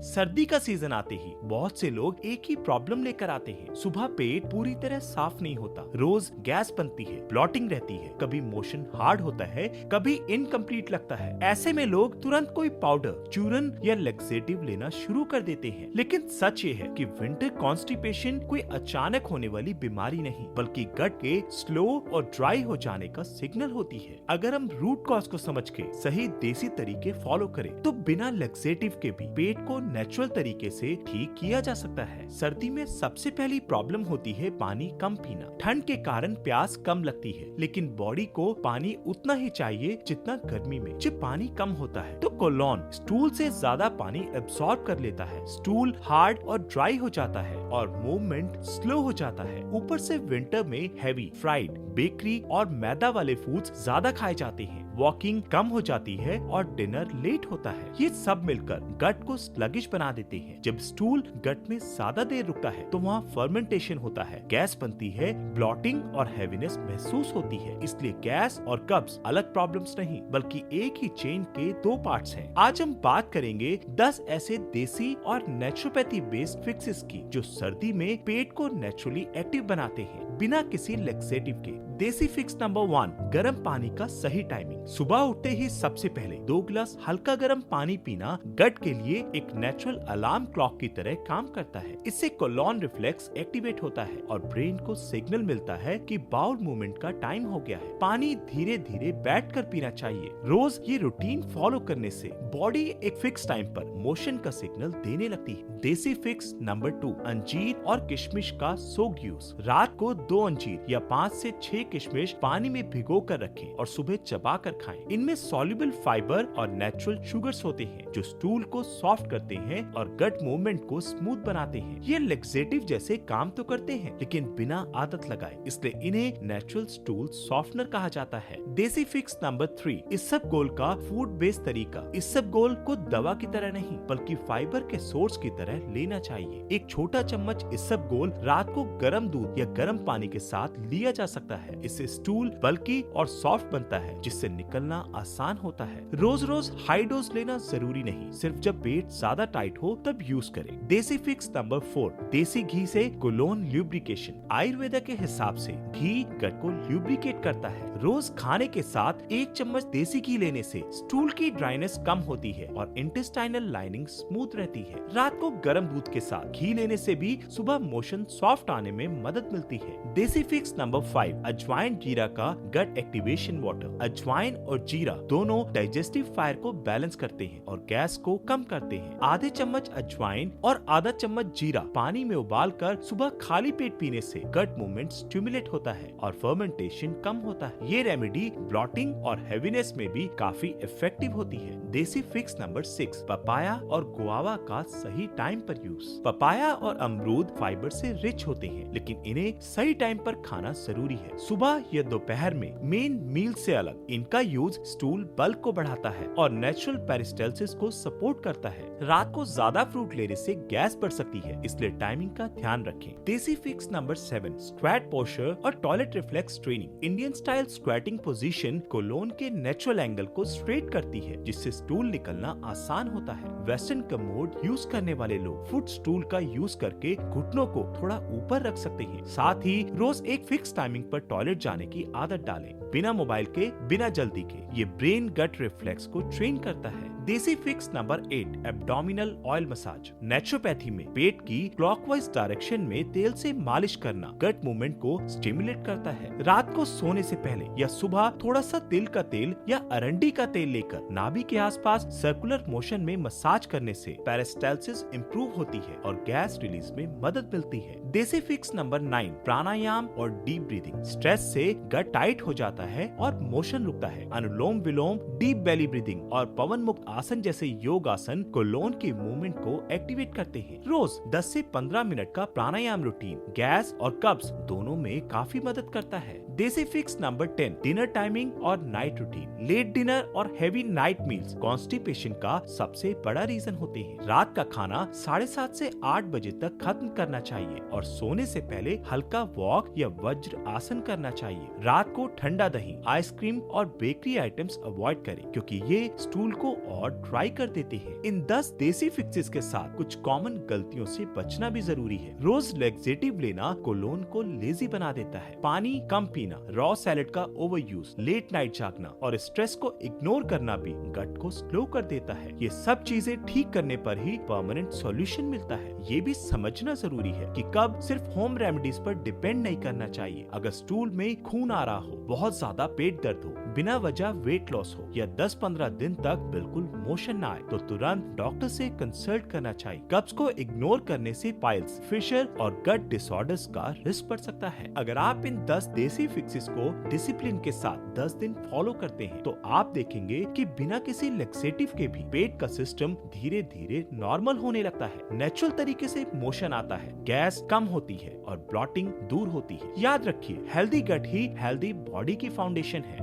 सर्दी का सीजन आते ही बहुत से लोग एक ही प्रॉब्लम लेकर आते हैं। सुबह पेट पूरी तरह साफ नहीं होता, रोज गैस बनती है, ब्लॉटिंग रहती है, कभी मोशन हार्ड होता है, कभी इनकम्प्लीट लगता है। ऐसे में लोग तुरंत कोई पाउडर, चूरन या लेक्सेटिव लेना शुरू कर देते हैं। लेकिन सच ये है कि विंटर कॉन्स्टिपेशन कोई अचानक होने वाली बीमारी नहीं, बल्कि गट के स्लो और ड्राई हो जाने का सिग्नल होती है। अगर हम रूट कॉज को समझ के सही देसी तरीके फॉलो करें तो बिना लेक्सेटिव के भी पेट को नेचुरल तरीके से ठीक किया जा सकता है। सर्दी में सबसे पहली प्रॉब्लम होती है पानी कम पीना। ठंड के कारण प्यास कम लगती है, लेकिन बॉडी को पानी उतना ही चाहिए जितना गर्मी में। जब पानी कम होता है तो कोलोन स्टूल से ज्यादा पानी एब्सॉर्ब कर लेता है, स्टूल हार्ड और ड्राई हो जाता है और मूवमेंट स्लो हो जाता है। ऊपर से विंटर में हैवी फ्राइड, बेकरी और मैदा वाले फूड्स ज्यादा खाए जाते हैं, वॉकिंग कम हो जाती है और डिनर लेट होता है। ये सब मिलकर गट को स्लगिश बना देते हैं। जब स्टूल गट में ज्यादा देर रुकता है तो वहाँ फर्मेंटेशन होता है, गैस बनती है, ब्लॉटिंग और हैवीनेस महसूस होती है। इसलिए गैस और कब्ज अलग प्रॉब्लम्स नहीं, बल्कि एक ही चेन के दो पार्ट्स हैं। आज हम बात करेंगे 10 ऐसे देसी और नेचुरोपैथी बेस्ड फिक्सेस की जो सर्दी में पेट को नेचुरली एक्टिव बनाते हैं बिना किसी लेक्सेटिव के। देसी फिक्स नंबर 1, गर्म पानी का सही टाइमिंग। सुबह उठते ही सबसे पहले 2 गिलास हल्का गर्म पानी पीना गट के लिए एक नेचुरल अलार्म क्लॉक की तरह काम करता है। इससे कोलोन रिफ्लेक्स एक्टिवेट होता है और ब्रेन को सिग्नल मिलता है कि बाउल मूवमेंट का टाइम हो गया है। पानी धीरे धीरे बैठकर पीना चाहिए। रोज ये रूटीन फॉलो करने से बॉडी एक फिक्स टाइम पर मोशन का सिग्नल देने लगती है। देसी फिक्स नंबर 2, अंजीर और किशमिश का सोक्ड यूज। रात को 2 अंजीर या 5 से 6 किशमिश पानी में भिगो कर रखें और सुबह चबा कर खाएं। इनमें सॉल्युबल फाइबर और नेचुरल शुगर्स होते हैं जो स्टूल को सॉफ्ट करते हैं और गट मूवमेंट को स्मूथ बनाते हैं। ये लेक्सेटिव जैसे काम तो करते हैं, लेकिन बिना आदत लगाए, इसलिए इन्हें नेचुरल स्टूल सॉफ्टनर कहा जाता है। देसी फिक्स नंबर 3, इसबगोल का फूड बेस्ड तरीका। इसबगोल को दवा की तरह नहीं, बल्कि फाइबर के सोर्स की तरह लेना चाहिए। एक छोटा चम्मच इसबगोल रात को गर्म दूध या गर्म पानी के साथ लिया जा सकता है। इससे स्टूल बल्कि और सॉफ्ट बनता है, जिससे निकलना आसान होता है। रोज रोज हाई डोज लेना जरूरी नहीं, सिर्फ जब पेट ज्यादा टाइट हो तब यूज करें। देसी फिक्स नंबर 4, देसी घी से कोलोन ल्यूब्रिकेशन। आयुर्वेदा के हिसाब से घी गट को ल्यूब्रिकेट करता है। रोज खाने के साथ 1 चम्मच देसी घी लेने से स्टूल की ड्राइनेस कम होती है और इंटेस्टाइनल लाइनिंग स्मूथ रहती है। रात को गर्म दूध के साथ घी लेने से भी सुबह मोशन सॉफ्ट आने में मदद मिलती है। देसी फिक्स नंबर 5, अजवाइन जीरा का गट एक्टिवेशन वाटर। अजवाइन और जीरा दोनों डाइजेस्टिव फायर को बैलेंस करते हैं और गैस को कम करते हैं। आधे चम्मच अजवाइन और आधा चम्मच जीरा पानी में उबाल कर सुबह खाली पेट पीने से गट मूवमेंट स्टिमुलेट होता है और फर्मेंटेशन कम होता है। ये रेमेडी ब्लॉटिंग और हेवीनेस में भी काफी इफेक्टिव होती है। देसी फिक्स नंबर 6, पपाया और गुआवा का सही टाइम पर यूज। पपाया और अमरूद फाइबर से रिच होते हैं, लेकिन इन्हें सही टाइम पर खाना जरूरी है, सुबह या दोपहर में, मेन मील से अलग। इनका यूज स्टूल बल्क को बढ़ाता है और नेचुरल पेरिस्टालसिस को सपोर्ट करता है। रात को ज्यादा फ्रूट लेने से गैस बढ़ सकती है, इसलिए टाइमिंग का ध्यान रखें। Desi fix number 7, squat posture और toilet reflex training. Indian style squatting position colon के नेचुरल एंगल को स्ट्रेट करती है, जिससे स्टूल निकलना आसान होता है। वेस्टर्न कमोड यूज करने वाले लोग फुट स्टूल का यूज करके घुटनों को थोड़ा ऊपर रख सकते हैं। साथ ही रोज एक फिक्स टाइमिंग पर टॉयलेट जाने की आदत डालें, बिना मोबाइल के, बिना जल्दी के। ये ब्रेन गट रिफ्लेक्स को ट्रेन करता है। देसी fix number 8, abdominal oil massage. Naturopathy में पेट की क्लॉकवाइज डायरेक्शन में तेल से मालिश करना गट मूवमेंट को स्टिमुलेट करता है। रात को सोने से पहले या सुबह थोड़ा सा तिल का तेल या अरंडी का तेल लेकर नाभि के आसपास सर्कुलर मोशन में मसाज करने से पेरिस्टालसिस इंप्रूव होती है और गैस रिलीज में मदद मिलती है। देसी फिक्स नंबर 9, प्राणायाम और डीप ब्रीदिंग। स्ट्रेस से गट टाइट हो जाता है और मोशन रुकता है। अनुलोम विलोम, डीप बेली ब्रीदिंग और पवन मुक्त आसन जैसे योग आसन कोलोन के मूवमेंट को एक्टिवेट करते हैं। रोज 10 से 15 मिनट का प्राणायाम रूटीन गैस और कब्ज दोनों में काफी मदद करता है। देसी फिक्स नंबर 10, डिनर टाइमिंग और नाइट रूटीन। लेट डिनर और हेवी नाइट मील्स कॉन्स्टिपेशन का सबसे बड़ा रीजन होते हैं। रात का खाना 7:30 से 8 बजे तक खत्म करना चाहिए और सोने से पहले हल्का वॉक या वज्र आसन करना चाहिए। रात को ठंडा दही, आइसक्रीम और बेकरी आइटम्स अवॉइड करें, क्योंकि ये स्टूल को और ट्राई कर देते हैं। इन 10 देसी फिक्सेस के साथ कुछ कॉमन गलतियों से बचना भी जरूरी है। रोज लैक्सेटिव लेना कोलोन को लेजी बना देता है। पानी कम पीना, रॉ सैलेड का ओवर यूज, लेट नाइट जागना और स्ट्रेस को इग्नोर करना भी गट को स्लो कर देता है। ये सब चीजें ठीक करने पर ही परमानेंट सॉल्यूशन मिलता है। ये भी समझना जरूरी है कि कब सिर्फ होम रेमेडीज पर डिपेंड नहीं करना चाहिए। अगर स्टूल में खून आ रहा हो, बहुत ज्यादा पेट दर्द हो, बिना वजह वेट लॉस हो या 10-15 दिन तक बिल्कुल मोशन ना आए, तो तुरंत डॉक्टर से कंसल्ट करना चाहिए। कब्ज को इग्नोर करने से पाइल्स, फिशर और गट डिसऑर्डर्स का रिस्क बढ़ सकता है। अगर आप इन 10 देसी फिक्सेस को डिसिप्लिन के साथ 10 दिन फॉलो करते हैं, तो आप देखेंगे कि बिना किसी लैक्सेटिव के भी पेट का सिस्टम धीरे धीरे नॉर्मल होने लगता है। नेचुरल तरीके से मोशन आता है, गैस कम होती है और ब्लॉटिंग दूर होती है। याद रखिए, हेल्दी गट ही हेल्दी बॉडी की फाउंडेशन है।